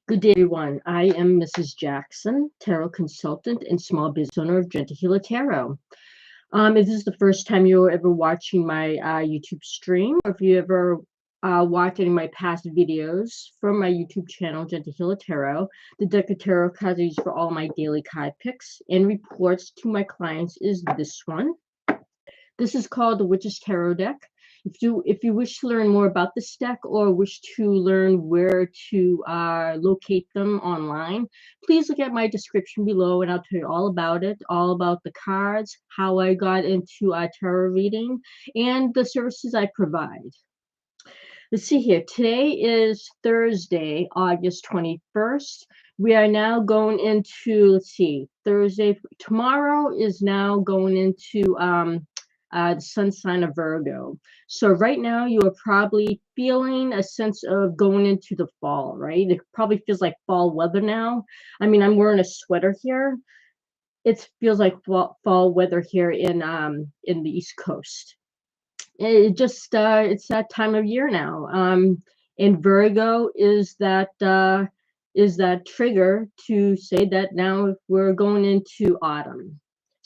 Good day, everyone. I am Mrs. Jackson, tarot consultant and small business owner of Gentahila Tarot. If this is the first time you're ever watching my YouTube stream, or if you ever watch any of my past videos from my YouTube channel, Gentahila Tarot, the deck of tarot cards I use for all my daily card picks and reports to my clients is this one. This is called the Witch's Tarot deck. If you wish to learn more about this deck or wish to learn where to locate them online, please look at my description below and I'll tell you all about it, all about the cards, how I got into tarot reading, and the services I provide. Let's see here. Today is Thursday, August 21st. We are now going into, let's see, Thursday. Tomorrow is now going into the sun sign of Virgo. So right now you are probably feeling a sense of going into the fall, right? It probably feels like fall weather now. I mean, I'm wearing a sweater here. It feels like fall weather here in the East Coast. It just it's that time of year now. And Virgo is that trigger to say that now we're going into autumn.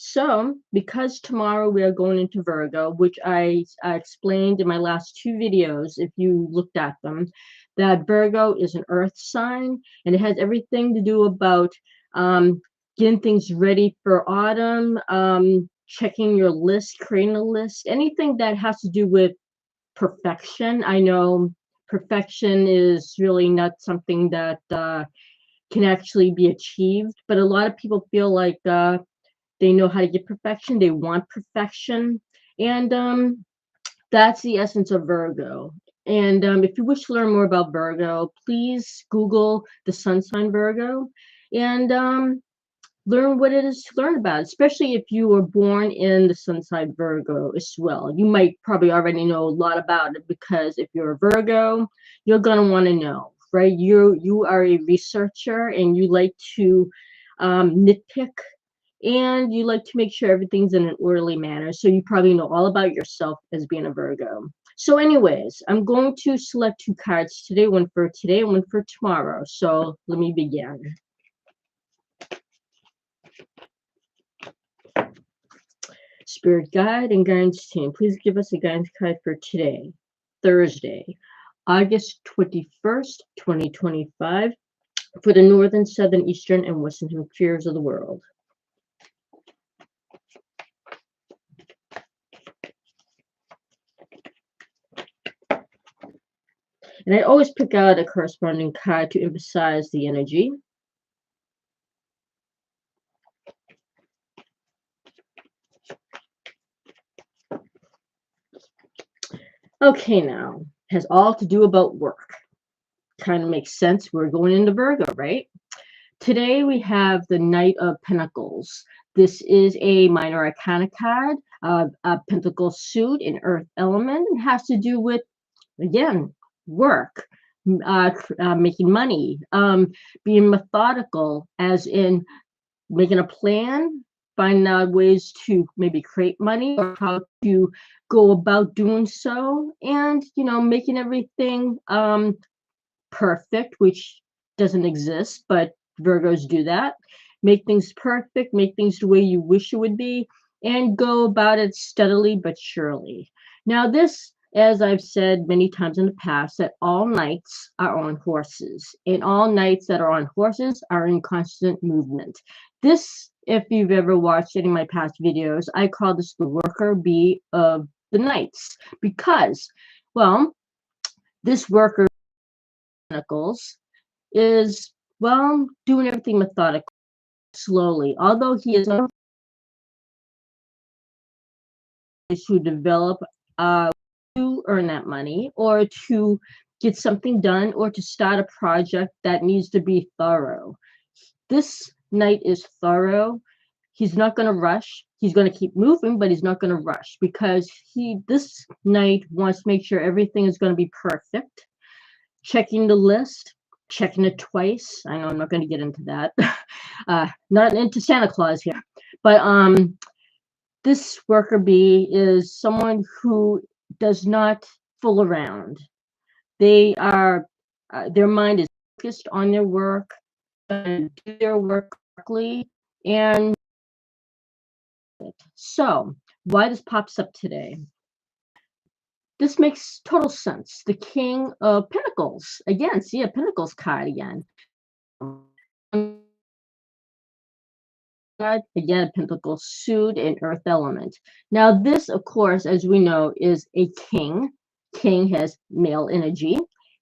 So, because tomorrow we are going into Virgo, which I explained in my last two videos, if you looked at them, that Virgo is an earth sign, and it has everything to do about getting things ready for autumn, checking your list, creating a list, anything that has to do with perfection. I know perfection is really not something that can actually be achieved, but a lot of people feel like they know how to get perfection. They want perfection. And that's the essence of Virgo. And if you wish to learn more about Virgo, please Google the sun sign Virgo and learn what it is to learn about, especially if you were born in the sun sign Virgo as well. You might probably already know a lot about it because if you're a Virgo, you're going to want to know, right? You are a researcher and you like to nitpick. And you like to make sure everything's in an orderly manner. So you probably know all about yourself as being a Virgo. So anyways, I'm going to select two cards today, one for today and one for tomorrow. So let me begin. Spirit guide and guidance team, please give us a guidance card for today, Thursday, August 21st, 2025, for the northern, southern, eastern, and western hemispheres of the world. And I always pick out a corresponding card to emphasize the energy. Okay, now, has all to do about work. Kind of makes sense. We're going into Virgo, right? Today we have the Knight of Pentacles. This is a minor arcana card, a pentacle suit, an earth element. It has to do with, again, work, making money, being methodical, as in making a plan, finding out ways to maybe create money or how to go about doing so, and making everything perfect, which doesn't exist, but Virgos do that. Make things perfect, make things the way you wish it would be, and go about it steadily but surely. Now this, as I've said many times in the past, that all knights are on horses, and all knights that are on horses are in constant movement. This, if you've ever watched any of my past videos, I call this the worker bee of the knights, because, well, this worker is, well, doing everything methodically, slowly, although he is to develop to earn that money or to get something done or to start a project that needs to be thorough. This knight is thorough. He's not going to rush. He's going to keep moving, but he's not going to rush because this knight wants to make sure everything is going to be perfect. Checking the list, checking it twice. I know I'm not going to get into that. Not into Santa Claus here. But this worker bee is someone who does not fool around. They are, their mind is focused on their work, do their work correctly, and so why this pops up today. This makes total sense. The King of Pentacles. Again, see a Pentacles card again. Again, Pentacles suit and Earth element. Now, this, of course, as we know, is a king. King has male energy.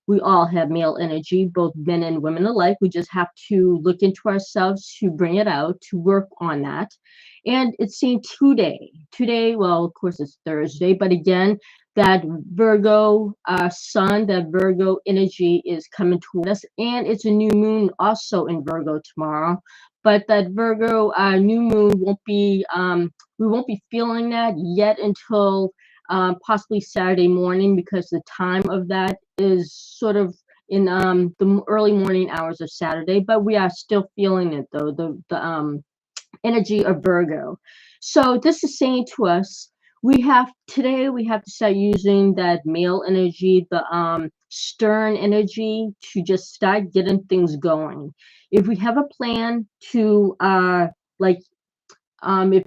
We all have male energy, both men and women alike. We just have to look into ourselves to bring it out, to work on that. And it's seen today. Today, well, of course, it's Thursday, but again, that Virgo sun, that Virgo energy is coming toward us, and it's a new moon also in Virgo tomorrow. But that Virgo new moon won't be, we won't be feeling that yet until possibly Saturday morning, because the time of that is sort of in the early morning hours of Saturday. But we are still feeling it though, the energy of Virgo. So this is saying to us, we have to start using that male energy, the stern energy, to just start getting things going. If we have a plan to if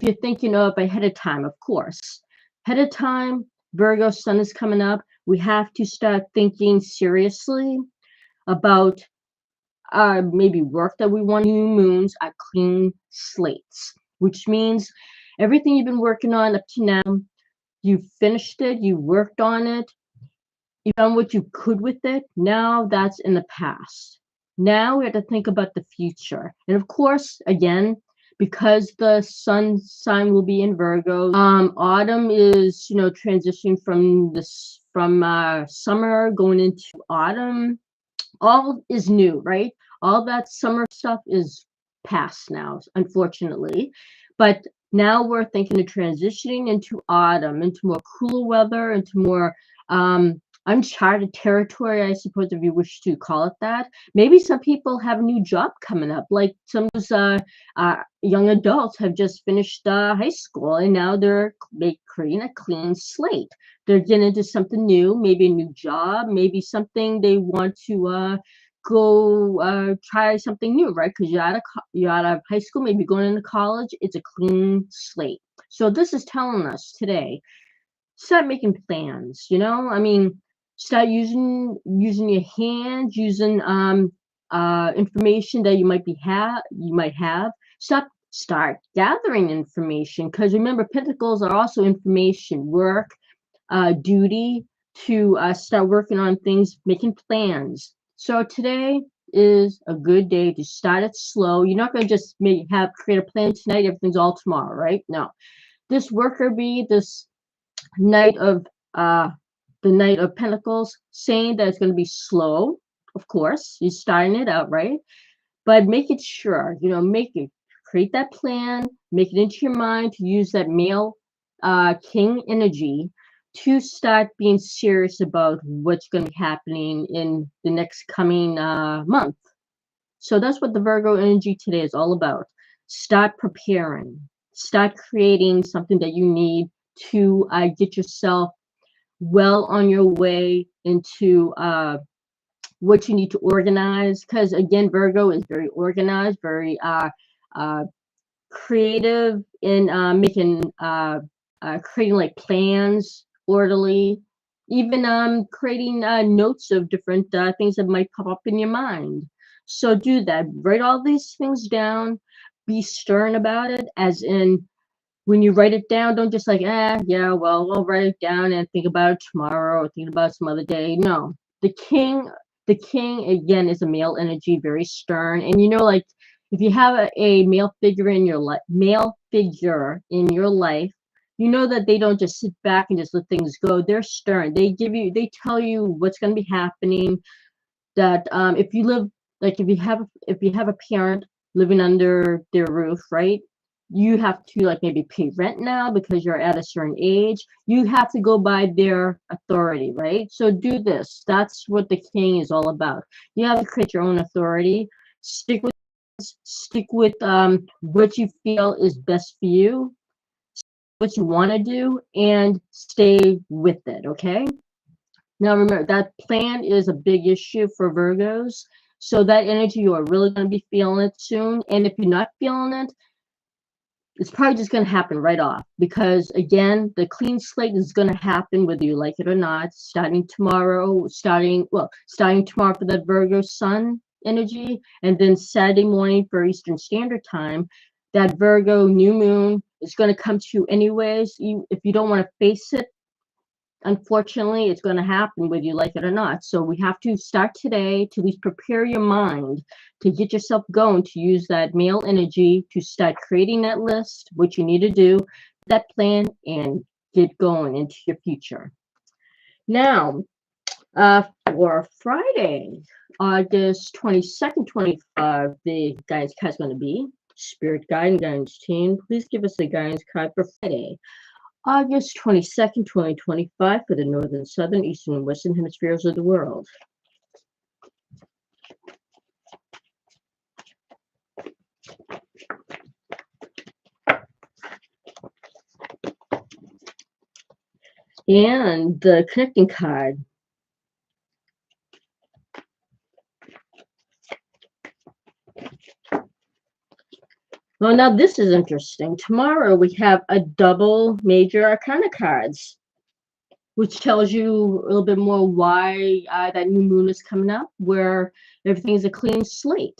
you're thinking of ahead of time, of course, ahead of time, Virgo sun is coming up. We have to start thinking seriously about maybe work that we want. New moons are clean slates, which means everything you've been working on up to now, you finished it, you worked on it, you done what you could with it. Now that's in the past. Now we have to think about the future. And of course, again, because the sun sign will be in Virgo, autumn is, transitioning from summer going into autumn. All is new, right? All that summer stuff is past now, unfortunately. But now we're thinking of transitioning into autumn, into more cooler weather, into more uncharted territory, I suppose, if you wish to call it that. Maybe some people have a new job coming up, like some of those young adults have just finished high school, and now they're creating a clean slate. They're getting into something new, maybe a new job, maybe something they want to go try something new, right? Because you're out of high school, maybe going into college. It's a clean slate. So this is telling us today, start making plans. I mean, start using your hands, using information that you might have. Start gathering information, because remember, pentacles are also information, work, duty, to start working on things, making plans. So today is a good day to start it slow. You're not going to just create a plan tonight, everything's all tomorrow, right? No. This worker bee, this Knight of the Knight of Pentacles, saying that it's going to be slow. Of course, you're starting it out, right? But make it sure, create that plan, make it into your mind to use that male king energy to start being serious about what's going to be happening in the next coming month. So that's what the Virgo energy today is all about. Start preparing, start creating something that you need to get yourself well on your way into what you need to organize. Because again, Virgo is very organized, very creative in making creating like plans, orderly, even creating notes of different things that might pop up in your mind. So do that. Write all these things down. Be stern about it, as in, when you write it down, don't just yeah, well, I'll write it down and think about it tomorrow or think about it some other day. No. The king again is a male energy, very stern. And like, if you have a male figure in your life, you know that they don't just sit back and just let things go. They're stern. They tell you what's going to be happening. That if you live, like, if you have a parent living under their roof, right? You have to, like, maybe pay rent now because you're at a certain age. You have to go by their authority, right? So do this. That's what the king is all about. You have to create your own authority. Stick with what you feel is best for you, what you want to do, and stay with it, okay? Now remember, that plan is a big issue for Virgos. So that energy, you are really going to be feeling it soon. And if you're not feeling it, it's probably just going to happen right off, because again, the clean slate is going to happen whether you like it or not, starting tomorrow, starting tomorrow for that Virgo sun energy, and then Saturday morning for Eastern Standard Time, that Virgo new moon is going to come to you anyways. If you don't want to face it, unfortunately, it's going to happen whether you like it or not. So we have to start today to at least prepare your mind to get yourself going, to use that male energy to start creating that list, what you need to do, that plan, and get going into your future. Now, for Friday, August 22nd, 25, the guidance card is going to be Spirit Guide and Guidance Team. Please give us the guidance card for Friday, August 22nd, 2025, for the northern, southern, eastern, and western hemispheres of the world. And the connecting card. Well, now this is interesting. Tomorrow we have a double major arcana cards, which tells you a little bit more why that new moon is coming up, where everything is a clean slate.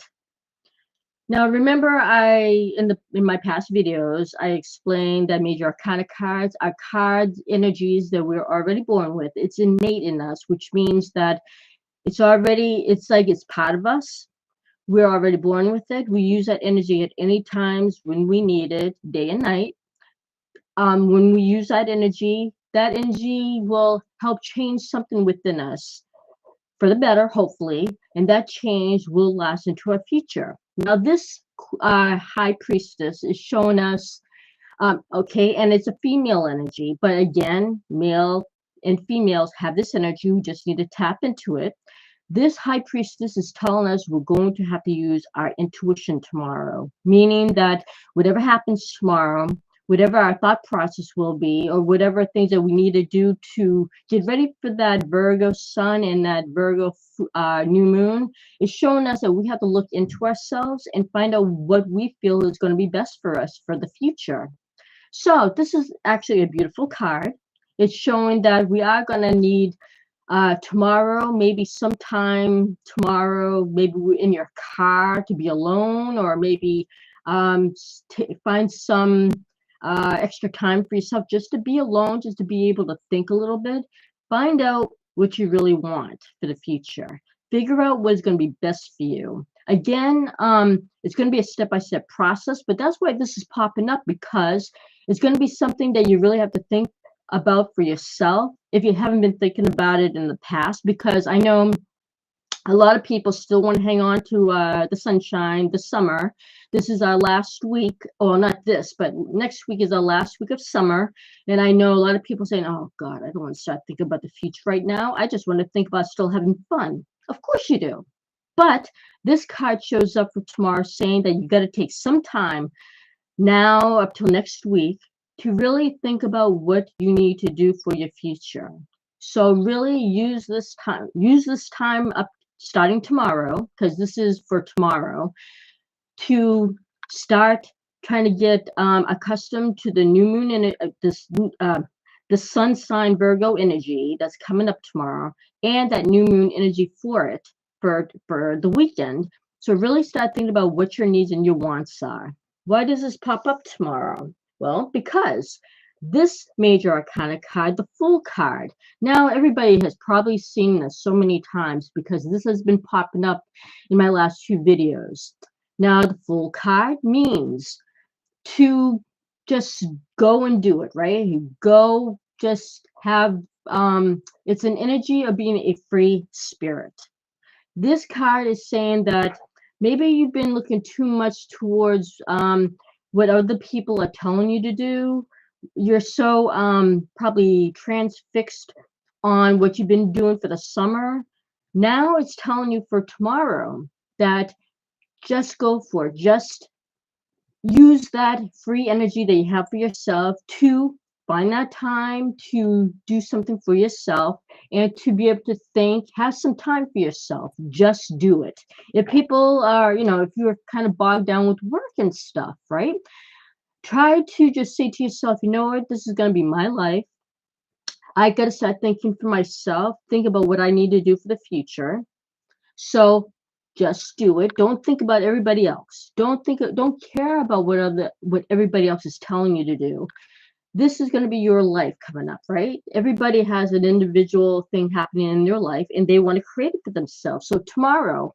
Now, remember, in my past videos, I explained that major arcana cards are cards, energies that we're already born with. It's innate in us, which means that it's like it's part of us. We're already born with it. We use that energy at any times when we need it, day and night. When we use that energy will help change something within us for the better, hopefully, and that change will last into our future. Now, this high priestess is showing us, okay, and it's a female energy, but again, male and females have this energy. We just need to tap into it. This high priestess is telling us we're going to have to use our intuition tomorrow, meaning that whatever happens tomorrow, whatever our thought process will be, or whatever things that we need to do to get ready for that Virgo sun and that Virgo new moon, is showing us that we have to look into ourselves and find out what we feel is going to be best for us for the future. So this is actually a beautiful card. It's showing that we are going to need tomorrow, maybe sometime tomorrow, maybe we're in your car to be alone, or maybe find some extra time for yourself just to be alone, just to be able to think a little bit. Find out what you really want for the future. Figure out what's going to be best for you. Again, it's going to be a step-by-step process, but that's why this is popping up, because it's going to be something that you really have to think about for yourself if you haven't been thinking about it in the past, because I know a lot of people still want to hang on to the sunshine, the summer. This is our last week, or not this, but next week is our last week of summer. And I know a lot of people saying, oh God, I don't want to start thinking about the future right now. I just want to think about still having fun. Of course you do. But this card shows up for tomorrow saying that you got to take some time now up till next week to really think about what you need to do for your future. So really use this time up starting tomorrow, because this is for tomorrow, to start trying to get accustomed to the new moon and the sun sign Virgo energy that's coming up tomorrow, and that new moon energy for it for the weekend. So really start thinking about what your needs and your wants are. Why does this pop up tomorrow? Well, because this major arcana card, the Fool card. Now, everybody has probably seen this so many times because this has been popping up in my last two videos. Now, the Fool card means to just go and do it, right? You go, just have, it's an energy of being a free spirit. This card is saying that maybe you've been looking too much towards what other people are telling you to do. You're so probably transfixed on what you've been doing for the summer. Now it's telling you for tomorrow that just go for it. Just use that free energy that you have for yourself to Find that time to do something for yourself and to be able to think, have some time for yourself. Just do it. If people are, if you're kind of bogged down with work and stuff, right? Try to just say to yourself, you know what, this is going to be my life. I got to start thinking for myself, think about what I need to do for the future. So just do it. Don't think about everybody else. Don't care about what everybody else is telling you to do. This is going to be your life coming up, right? Everybody has an individual thing happening in their life and they want to create it for themselves. So tomorrow,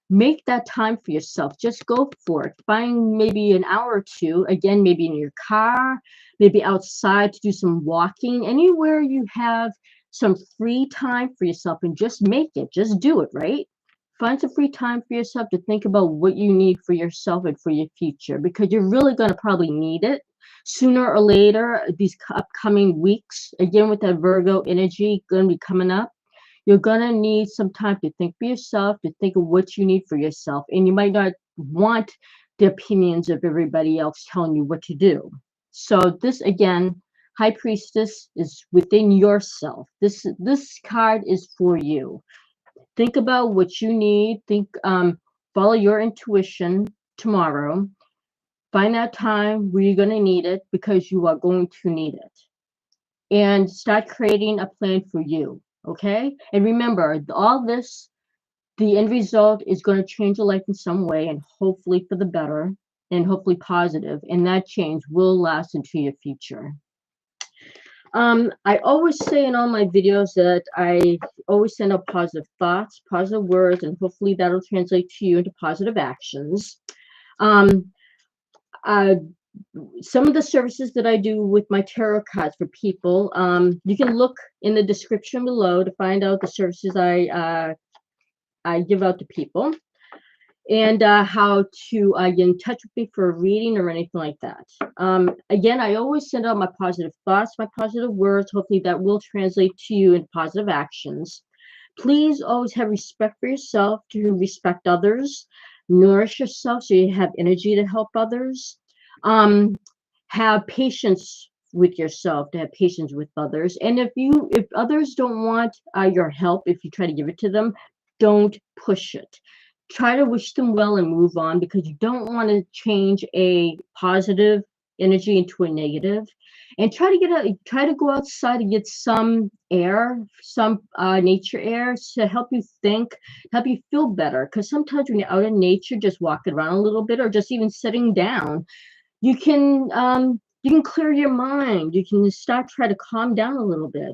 make that time for yourself. Just go for it. Find maybe an hour or two, again, maybe in your car, maybe outside to do some walking, anywhere you have some free time for yourself, and just make it. Just do it, right? Find some free time for yourself to think about what you need for yourself and for your future, because you're really going to probably need it sooner or later. These upcoming weeks, again, with that Virgo energy going to be coming up, you're going to need some time to think for yourself, to think of what you need for yourself. And you might not want the opinions of everybody else telling you what to do. So this, again, High Priestess, is within yourself. This card is for you. Think about what you need. Follow your intuition tomorrow. Find that time where you're going to need it, because you are going to need it. And start creating a plan for you. Okay? And remember, all this, the end result is going to change your life in some way, and hopefully for the better, and hopefully positive. And that change will last into your future. I always say in all my videos that I always send out positive thoughts, positive words, and hopefully that'll translate to you into positive actions. Um, some of the services that I do with my tarot cards for people, you can look in the description below to find out the services I give out to people, and how to get in touch with me for a reading or anything like that. Again, I always send out my positive thoughts, my positive words. Hopefully that will translate to you in positive actions. Please always have respect for yourself, to respect others. Nourish yourself so you have energy to help others. Have patience with yourself, to have patience with others. And if others don't want your help, if you try to give it to them, don't push it. Try to wish them well and move on, because you don't want to change a positive energy into a negative. And try to go outside and get some air, some nature air, to help you think, help you feel better. Because sometimes when you're out in nature, just walking around a little bit, or just even sitting down, you can clear your mind. You can try to calm down a little bit.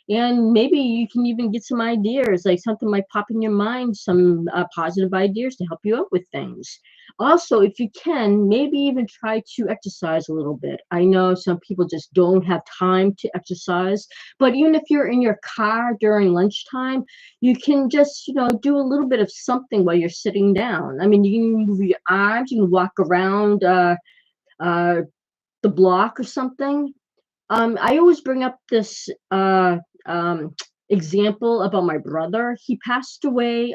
And maybe you can even get some ideas, like something might pop in your mind, some positive ideas to help you out with things. Also, if you can, maybe even try to exercise a little bit. I know some people just don't have time to exercise, but even if you're in your car during lunchtime, you can just, do a little bit of something while you're sitting down. I mean, you can move your arms, you can walk around the block or something. I always bring up this example about my brother. He passed away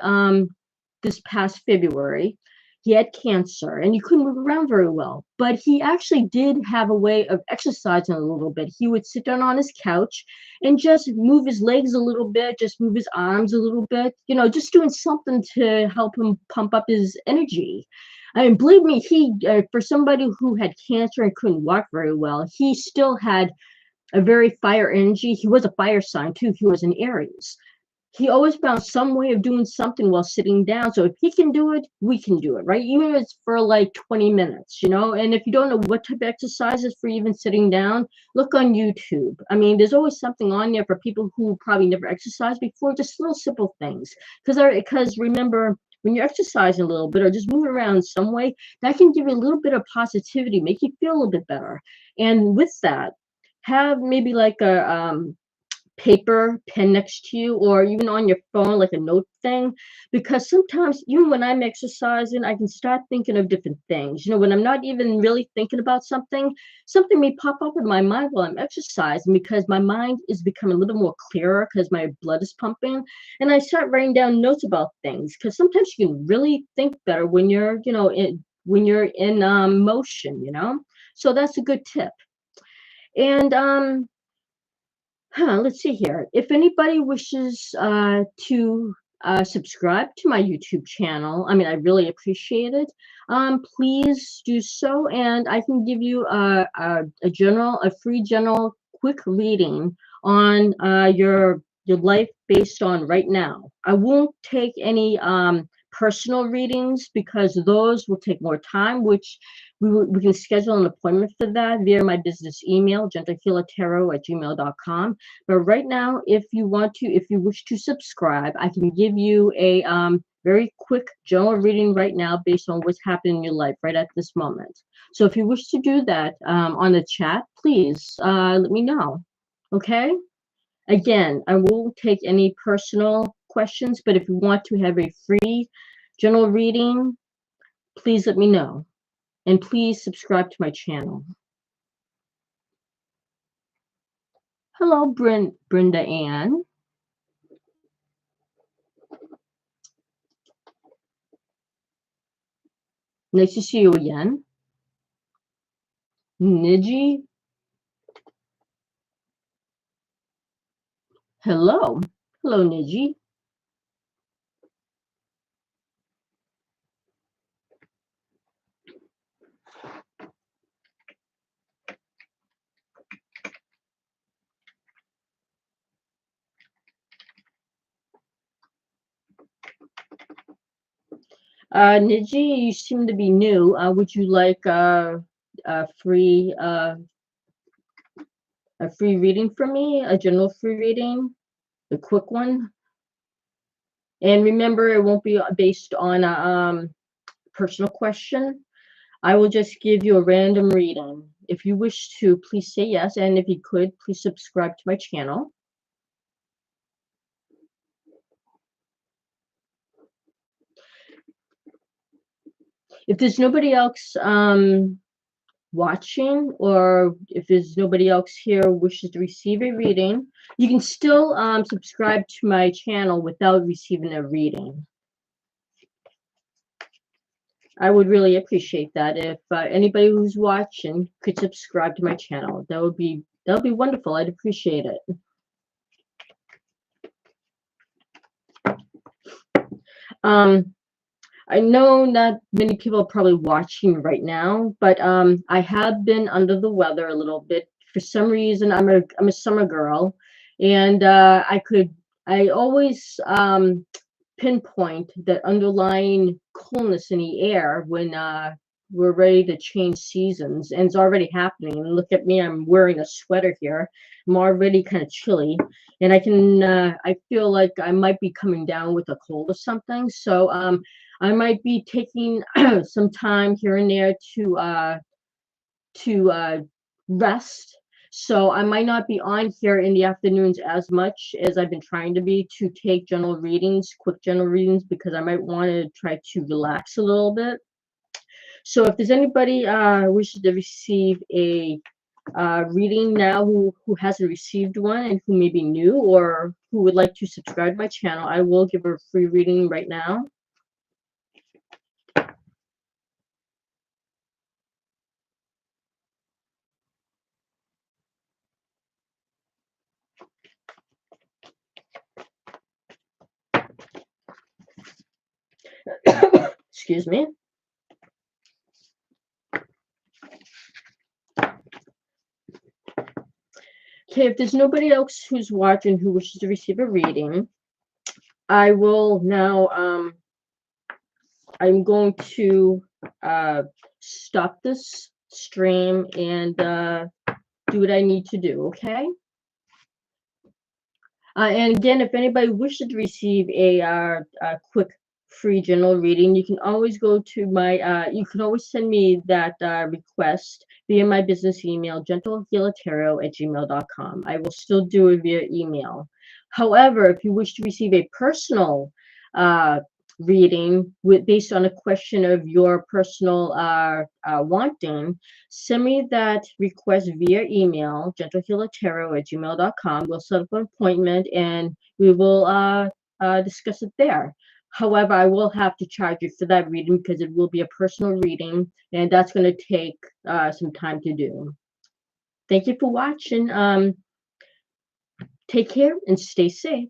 this past February. He had cancer and he couldn't move around very well, but he actually did have a way of exercising a little bit. He would sit down on his couch and just move his legs a little bit, just move his arms a little bit, just doing something to help him pump up his energy. I mean, believe me, he for somebody who had cancer and couldn't walk very well, he still had a very fire energy. He was a fire sign too. He was an Aries. He always found some way of doing something while sitting down. So if he can do it, we can do it, right? Even if it's for like 20 minutes, And if you don't know what type of exercises for even sitting down, look on YouTube. I mean, there's always something on there for people who probably never exercised before, just little simple things. Because remember, when you're exercising a little bit or just moving around in some way, that can give you a little bit of positivity, make you feel a little bit better. And with that, have maybe like a paper pen next to you, or even on your phone, like a note thing, because sometimes even when I'm exercising, I can start thinking of different things. When I'm not even really thinking about something may pop up in my mind while I'm exercising, because my mind is becoming a little more clearer because my blood is pumping, and I start writing down notes about things, because sometimes you can really think better when you're when you're in motion. So that's a good tip. And let's see here. If anybody wishes to subscribe to my YouTube channel, I mean, I really appreciate it. Please do so, and I can give you a free general quick reading on your life based on right now. I won't take any personal readings because those will take more time, which we can schedule an appointment for that via my business email, gentlehealertarot@gmail.com. But right now, if you wish to subscribe, I can give you a very quick general reading right now based on what's happening in your life right at this moment. So if you wish to do that on the chat, please let me know. Okay? Again, I won't take any personal questions, but if you want to have a free general reading, please let me know. And please subscribe to my channel. Hello, Brenda Ann. Nice to see you again. Niji. Hello. Hello, Niji. Niji, you seem to be new. Would you like a free reading from me? A general free reading, a quick one. And remember, it won't be based on a personal question. I will just give you a random reading. If you wish to, please say yes. And if you could, please subscribe to my channel. If there's nobody else watching, or if there's nobody else here who wishes to receive a reading, you can still subscribe to my channel without receiving a reading. I would really appreciate that if anybody who's watching could subscribe to my channel. That would be wonderful. I'd appreciate it. I know not many people are probably watching right now, but I have been under the weather a little bit. For some reason, I'm a summer girl, and I always pinpoint that underlying coolness in the air when we're ready to change seasons, and it's already happening. And look at me, I'm wearing a sweater here. I'm already kind of chilly, and I feel like I might be coming down with a cold or something. So I might be taking some time here and there to rest. So I might not be on here in the afternoons as much as I've been trying to be to take general readings, quick general readings, because I might want to try to relax a little bit. So if there's anybody wishes to receive a reading now who hasn't received one and who may be new or who would like to subscribe to my channel, I will give a free reading right now. Excuse me. Okay, if there's nobody else who's watching who wishes to receive a reading, I will now, I'm going to stop this stream and do what I need to do, okay? And again, if anybody wishes to receive a quick free general reading, you can always go to my, you can always send me that request via my business email, gentlehealertarot@gmail.com. I will still do it via email. However, if you wish to receive a personal reading based on a question of your personal wanting, send me that request via email, gentlehealertarot@gmail.com. We'll set up an appointment and we will discuss it there. However, I will have to charge you for that reading because it will be a personal reading, and that's going to take some time to do. Thank you for watching. Take care and stay safe.